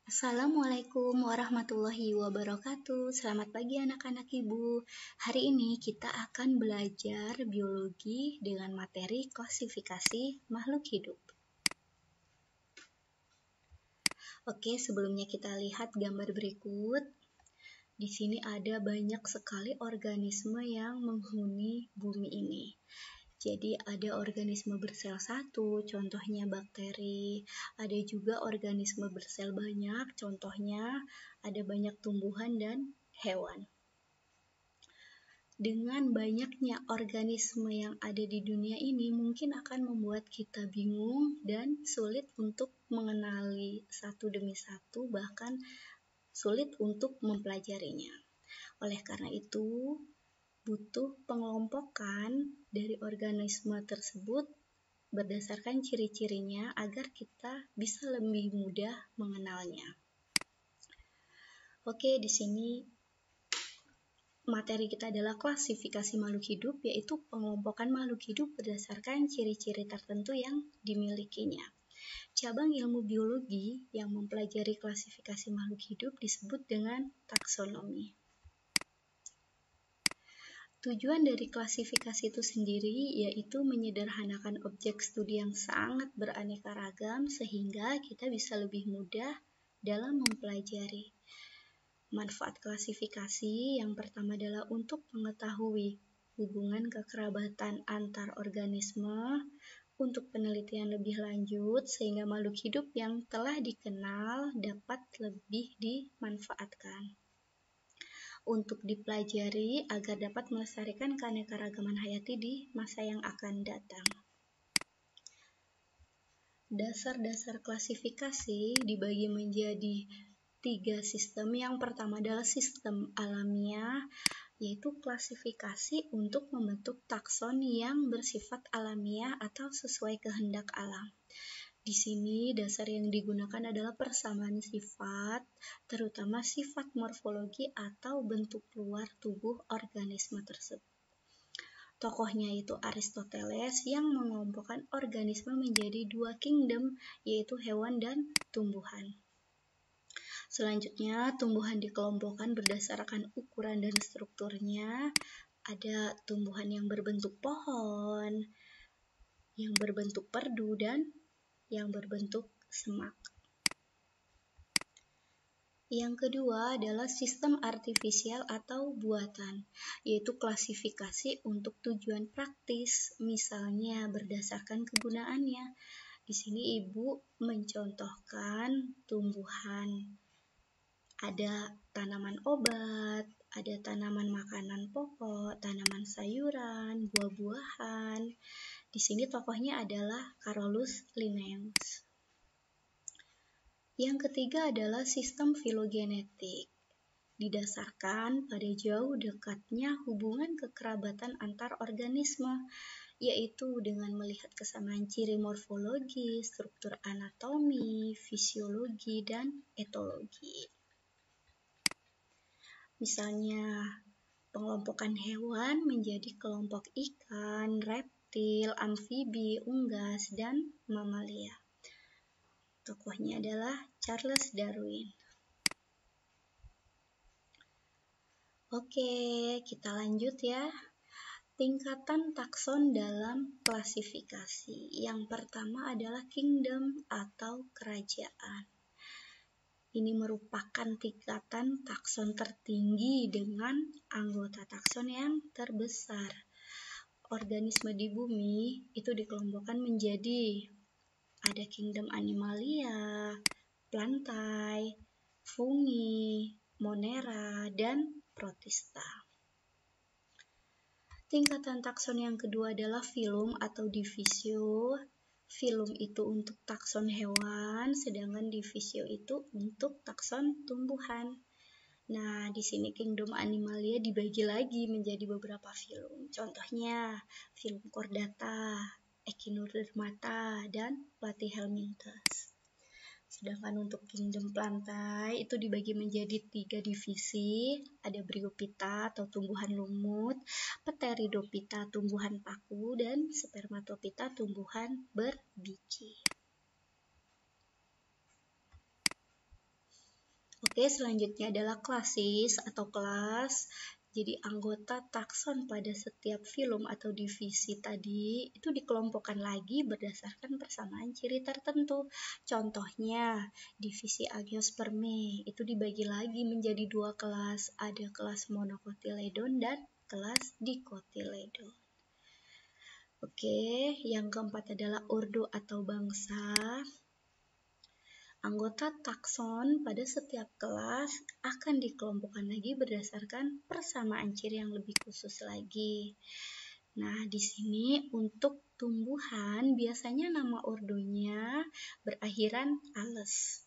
Assalamualaikum warahmatullahi wabarakatuh. Selamat pagi anak-anak ibu. Hari ini kita akan belajar biologi dengan materi klasifikasi makhluk hidup. Oke, sebelumnya kita lihat gambar berikut. Di sini ada banyak sekali organisme yang menghuni bumi ini. Jadi ada organisme bersel satu, contohnya bakteri. Ada juga organisme bersel banyak, contohnya ada banyak tumbuhan dan hewan. Dengan banyaknya organisme yang ada di dunia ini mungkin akan membuat kita bingung dan sulit untuk mengenali satu demi satu, bahkan sulit untuk mempelajarinya. Oleh karena itu, butuh pengelompokan dari organisme tersebut berdasarkan ciri-cirinya agar kita bisa lebih mudah mengenalnya. Oke, di sini materi kita adalah klasifikasi makhluk hidup, yaitu pengelompokan makhluk hidup berdasarkan ciri-ciri tertentu yang dimilikinya. Cabang ilmu biologi yang mempelajari klasifikasi makhluk hidup disebut dengan taksonomi. Tujuan dari klasifikasi itu sendiri yaitu menyederhanakan objek studi yang sangat beraneka ragam sehingga kita bisa lebih mudah dalam mempelajari. Manfaat klasifikasi yang pertama adalah untuk mengetahui hubungan kekerabatan antar organisme, untuk penelitian lebih lanjut sehingga makhluk hidup yang telah dikenal dapat lebih dimanfaatkan. Untuk dipelajari agar dapat melestarikan keanekaragaman hayati di masa yang akan datang. Dasar-dasar klasifikasi dibagi menjadi 3 sistem. Yang pertama adalah sistem alamiah, yaitu klasifikasi untuk membentuk takson yang bersifat alamiah atau sesuai kehendak alam. Di sini dasar yang digunakan adalah persamaan sifat, terutama sifat morfologi atau bentuk luar tubuh organisme tersebut. Tokohnya itu Aristoteles yang mengelompokkan organisme menjadi 2 kingdom, yaitu hewan dan tumbuhan. Selanjutnya, tumbuhan dikelompokkan berdasarkan ukuran dan strukturnya. Ada tumbuhan yang berbentuk pohon, yang berbentuk perdu, dan yang berbentuk semak. Yang kedua adalah sistem artifisial atau buatan, yaitu klasifikasi untuk tujuan praktis, misalnya berdasarkan kegunaannya. Di sini ibu mencontohkan tumbuhan. Ada tanaman obat, ada tanaman makanan pokok, tanaman sayuran, buah-buahan. Di sini tokohnya adalah Carolus Linnaeus. Yang ketiga adalah sistem filogenetik, didasarkan pada jauh dekatnya hubungan kekerabatan antar organisme, yaitu dengan melihat kesamaan ciri morfologi, struktur anatomi, fisiologi, dan etologi. Misalnya, pengelompokan hewan menjadi kelompok ikan, reptil, amfibi, unggas, dan mamalia. Tokohnya adalah Charles Darwin. Oke, kita lanjut ya. Tingkatan takson dalam klasifikasi. Yang pertama adalah kingdom atau kerajaan. Ini merupakan tingkatan takson tertinggi dengan anggota takson yang terbesar. Organisme di bumi itu dikelompokkan menjadi ada kingdom Animalia, Plantae, Fungi, Monera, dan Protista. Tingkatan takson yang kedua adalah filum atau divisio. Filum itu untuk takson hewan, sedangkan divisio itu untuk takson tumbuhan. Nah, di sini kingdom Animalia dibagi lagi menjadi beberapa filum. Contohnya, filum Chordata, Echinodermata, dan Platyhelminthes. Sedangkan untuk kingdom Plantae itu dibagi menjadi 3 divisi, ada Bryophyta atau tumbuhan lumut, Pteridophyta tumbuhan paku, dan Spermatophyta tumbuhan berbiji. Oke, selanjutnya adalah klasis atau kelas. Jadi anggota takson pada setiap filum atau divisi tadi itu dikelompokkan lagi berdasarkan persamaan ciri tertentu. Contohnya, divisi Angiospermae itu dibagi lagi menjadi 2 kelas, ada kelas Monocotyledon dan kelas Dicotyledon. Oke, yang keempat adalah ordo atau bangsa. Anggota takson pada setiap kelas akan dikelompokkan lagi berdasarkan persamaan ciri yang lebih khusus lagi. Nah, di sini untuk tumbuhan biasanya nama ordonya berakhiran ales.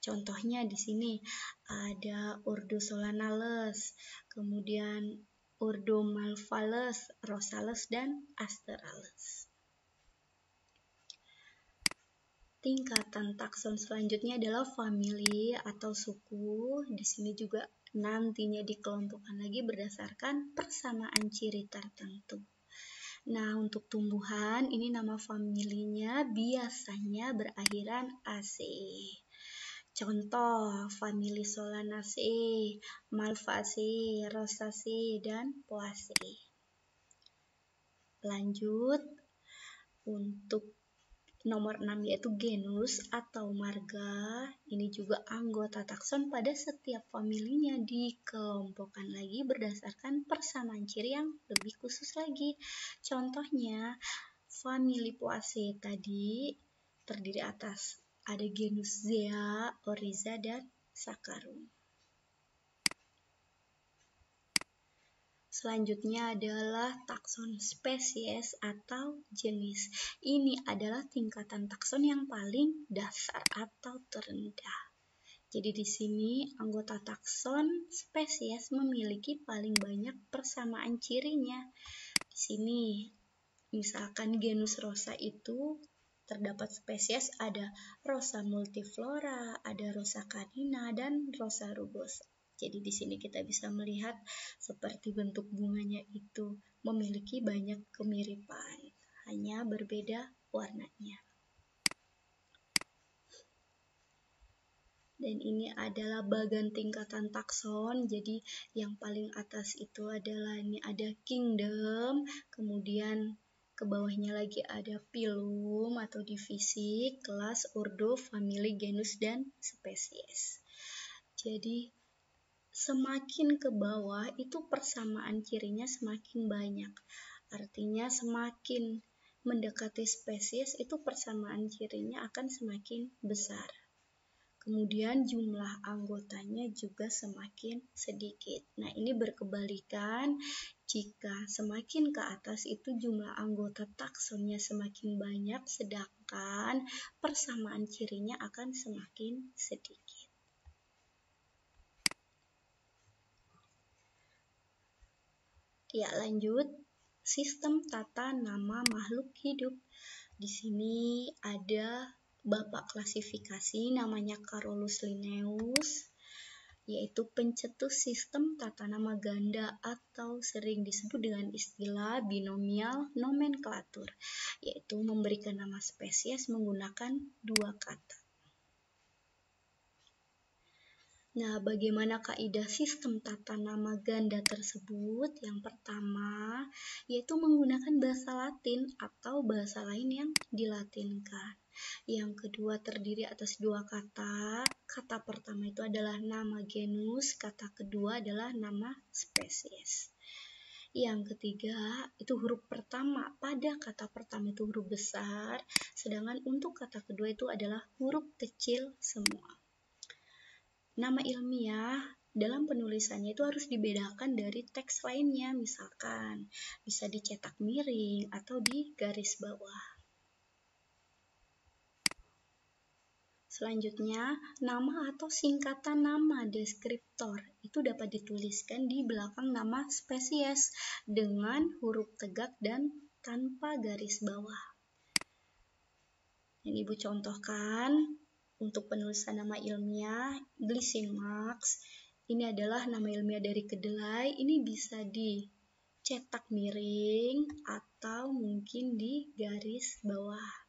Contohnya di sini ada ordo Solanales, kemudian ordo Malvales, Rosales, dan Asterales. Tingkatan takson selanjutnya adalah famili atau suku. Di sini juga nantinya dikelompokkan lagi berdasarkan persamaan ciri tertentu. Nah, untuk tumbuhan ini nama familinya biasanya berakhiran ace. Contoh, famili Solanaceae, Malvaceae, Rosaceae, dan Poaceae. Lanjut, untuk nomor 6 yaitu genus atau marga. Ini juga anggota takson pada setiap familinya dikelompokkan lagi berdasarkan persamaan ciri yang lebih khusus lagi. Contohnya, famili Poaceae tadi terdiri atas ada genus Zea, Oryza, dan Saccharum. Selanjutnya adalah takson spesies atau jenis. Ini adalah tingkatan takson yang paling dasar atau terendah. Jadi di sini anggota takson spesies memiliki paling banyak persamaan cirinya. Di sini misalkan genus Rosa itu terdapat spesies ada Rosa multiflora, ada Rosa canina, dan Rosa rugosa. Jadi di sini kita bisa melihat seperti bentuk bunganya itu memiliki banyak kemiripan, hanya berbeda warnanya. Dan ini adalah bagan tingkatan takson. Jadi yang paling atas itu adalah ini ada kingdom, kemudian ke bawahnya lagi ada phylum atau divisi, kelas, ordo, famili, genus, dan spesies. Jadi semakin ke bawah itu persamaan cirinya semakin banyak. Artinya semakin mendekati spesies itu persamaan cirinya akan semakin besar. Kemudian jumlah anggotanya juga semakin sedikit. Nah, ini berkebalikan jika semakin ke atas itu jumlah anggota taksonnya semakin banyak, sedangkan persamaan cirinya akan semakin sedikit. Ya, lanjut. Sistem tata nama makhluk hidup. Di sini ada bapak klasifikasi namanya Carolus Linnaeus, yaitu pencetus sistem tata nama ganda atau sering disebut dengan istilah binomial nomenklatur, yaitu memberikan nama spesies menggunakan 2 kata. Nah, bagaimana kaidah sistem tata nama ganda tersebut? Yang pertama, yaitu menggunakan bahasa Latin atau bahasa lain yang dilatinkan. Yang kedua, terdiri atas 2 kata. Kata pertama itu adalah nama genus, kata kedua adalah nama spesies. Yang ketiga, itu huruf pertama. Pada kata pertama itu huruf besar, sedangkan untuk kata kedua itu adalah huruf kecil semua. Nama ilmiah dalam penulisannya itu harus dibedakan dari teks lainnya, misalkan bisa dicetak miring atau di garis bawah. Selanjutnya, nama atau singkatan nama deskriptor itu dapat dituliskan di belakang nama spesies dengan huruf tegak dan tanpa garis bawah. Ini Ibu contohkan. Untuk penulisan nama ilmiah, Glycine Marks, ini adalah nama ilmiah dari kedelai. Ini bisa dicetak miring atau mungkin di garis bawah.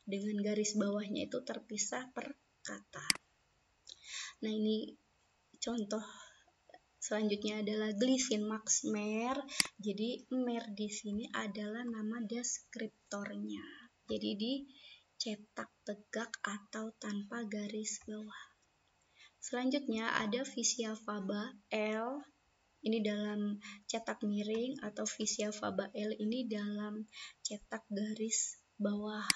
Dengan garis bawahnya itu terpisah per kata. Nah, ini contoh selanjutnya adalah glisin max mer. Jadi mer di sini adalah nama deskriptornya. Jadi dicetak tegak atau tanpa garis bawah. Selanjutnya ada Vicia faba L. Ini dalam cetak miring, atau Vicia faba L ini dalam cetak garis bawah.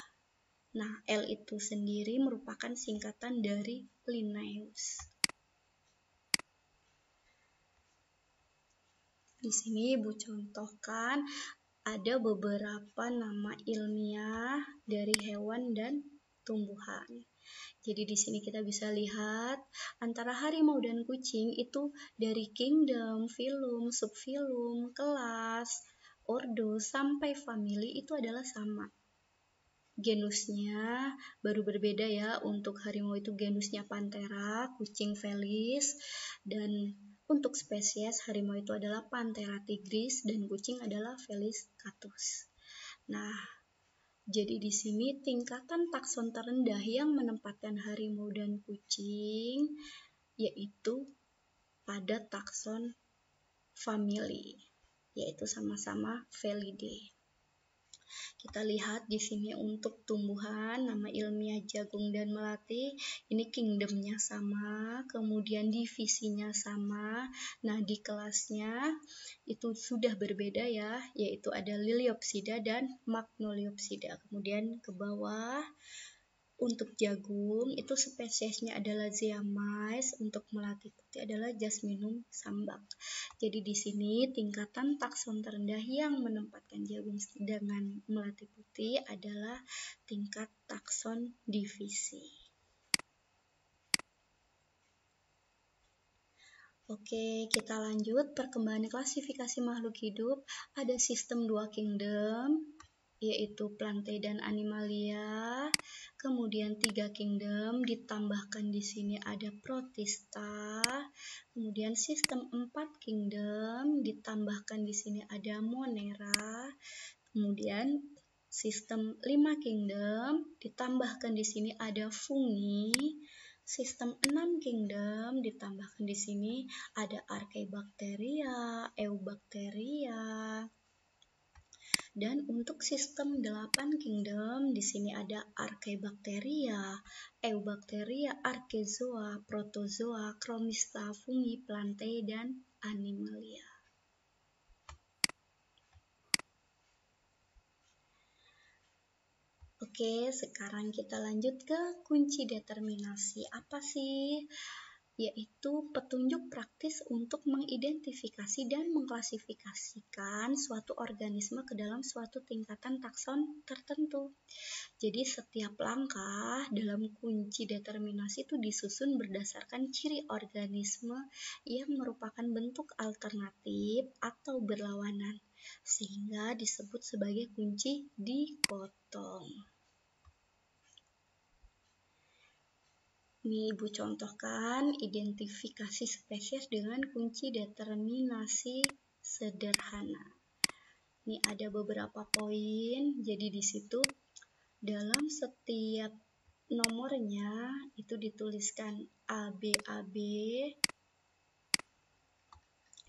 Nah, L itu sendiri merupakan singkatan dari Linnaeus. Di sini Ibu contohkan ada beberapa nama ilmiah dari hewan dan tumbuhan. Jadi di sini kita bisa lihat antara harimau dan kucing itu dari kingdom, filum, subfilum, kelas, ordo sampai famili itu adalah sama. Genusnya baru berbeda ya, untuk harimau itu genusnya Panthera, kucing Felis, dan untuk spesies harimau itu adalah Panthera tigris dan kucing adalah Felis catus. Nah, jadi di sini tingkatan takson terendah yang menempatkan harimau dan kucing yaitu pada takson famili, yaitu sama-sama Felidae. Kita lihat di sini untuk tumbuhan, nama ilmiah jagung dan melati, ini kingdomnya sama, kemudian divisinya sama. Nah, di kelasnya itu sudah berbeda ya, yaitu ada Liliopsida dan Magnoliopsida. Kemudian ke bawah, untuk jagung itu spesiesnya adalah Zeamys, untuk melati putih adalah Jasminum sambak. Jadi di sini tingkatan takson terendah yang menempatkan jagung dengan melati putih adalah tingkat takson divisi. Oke, kita lanjut perkembangan klasifikasi makhluk hidup. Ada sistem 2 kingdom, yaitu Plantae dan Animalia. Kemudian 3 kingdom, ditambahkan di sini ada Protista. Kemudian sistem 4 kingdom, ditambahkan di sini ada Monera. Kemudian sistem 5 kingdom, ditambahkan di sini ada Fungi. Sistem 6 kingdom, ditambahkan di sini ada Archaebacteria, Eubacteria. Dan untuk sistem 8 kingdom, di sini ada Archaebacteria, Eubacteria, Archezoa, Protozoa, Chromista, Fungi, Plantae, dan Animalia. Oke, sekarang kita lanjut ke kunci determinasi. Apa sih? Yaitu petunjuk praktis untuk mengidentifikasi dan mengklasifikasikan suatu organisme ke dalam suatu tingkatan takson tertentu. Jadi setiap langkah dalam kunci determinasi itu disusun berdasarkan ciri organisme yang merupakan bentuk alternatif atau berlawanan, sehingga disebut sebagai kunci dikotong. Ini Ibu contohkan identifikasi spesies dengan kunci determinasi sederhana. Ini ada beberapa poin, jadi di situ dalam setiap nomornya itu dituliskan ABAB.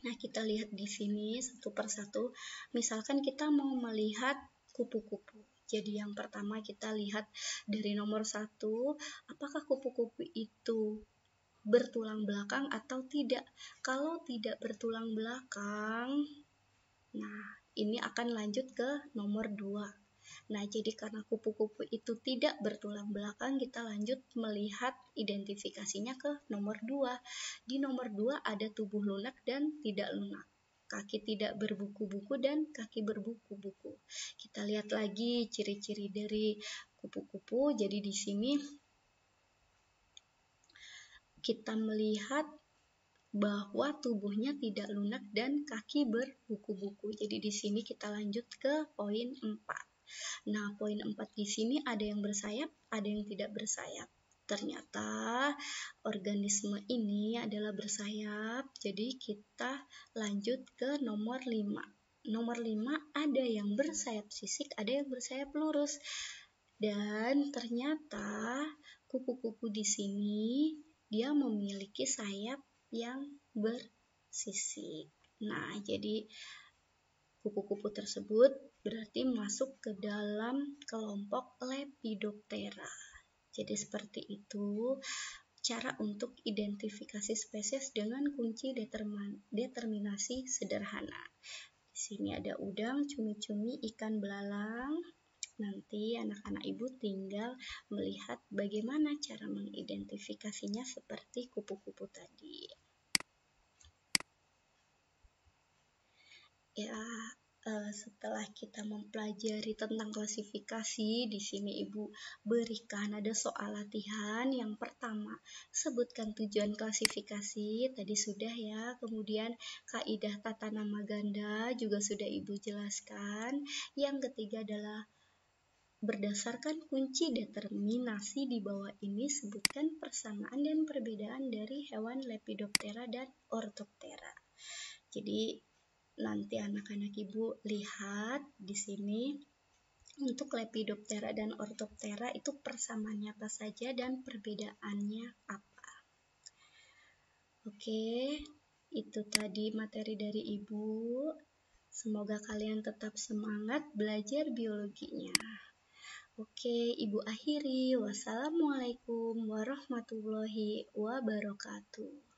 Nah, kita lihat di sini satu persatu. Misalkan kita mau melihat kupu-kupu. Jadi yang pertama kita lihat dari nomor 1, apakah kupu-kupu itu bertulang belakang atau tidak. Kalau tidak bertulang belakang, nah ini akan lanjut ke nomor 2. Nah, jadi karena kupu-kupu itu tidak bertulang belakang, kita lanjut melihat identifikasinya ke nomor 2. Di nomor 2 ada tubuh lunak dan tidak lunak, kaki tidak berbuku-buku dan kaki berbuku-buku. Kita lihat lagi ciri-ciri dari kupu-kupu. Jadi di sini kita melihat bahwa tubuhnya tidak lunak dan kaki berbuku-buku. Jadi di sini kita lanjut ke poin 4. Nah, poin 4 di sini ada yang bersayap, ada yang tidak bersayap. Ternyata organisme ini adalah bersayap. Jadi kita lanjut ke nomor 5. Nomor 5 ada yang bersayap sisik, ada yang bersayap lurus. Dan ternyata kupu-kupu di sini dia memiliki sayap yang bersisi. Nah, jadi kupu-kupu tersebut berarti masuk ke dalam kelompok Lepidoptera. Jadi seperti itu cara untuk identifikasi spesies dengan kunci determinasi sederhana. Di sini ada udang, cumi-cumi, ikan belalang. Nanti anak-anak ibu tinggal melihat bagaimana cara mengidentifikasinya seperti kupu-kupu tadi. Ya, setelah kita mempelajari tentang klasifikasi, di sini ibu berikan ada soal latihan. Yang pertama, sebutkan tujuan klasifikasi, tadi sudah ya. Kemudian kaidah tata nama ganda juga sudah ibu jelaskan. Yang ketiga adalah berdasarkan kunci determinasi di bawah ini, sebutkan persamaan dan perbedaan dari hewan Lepidoptera dan Orthoptera. Jadi nanti anak-anak ibu lihat di sini untuk Lepidoptera dan Orthoptera itu persamaannya apa saja dan perbedaannya apa. Oke, itu tadi materi dari ibu. Semoga kalian tetap semangat belajar biologinya. Oke, ibu akhiri. Wassalamualaikum warahmatullahi wabarakatuh.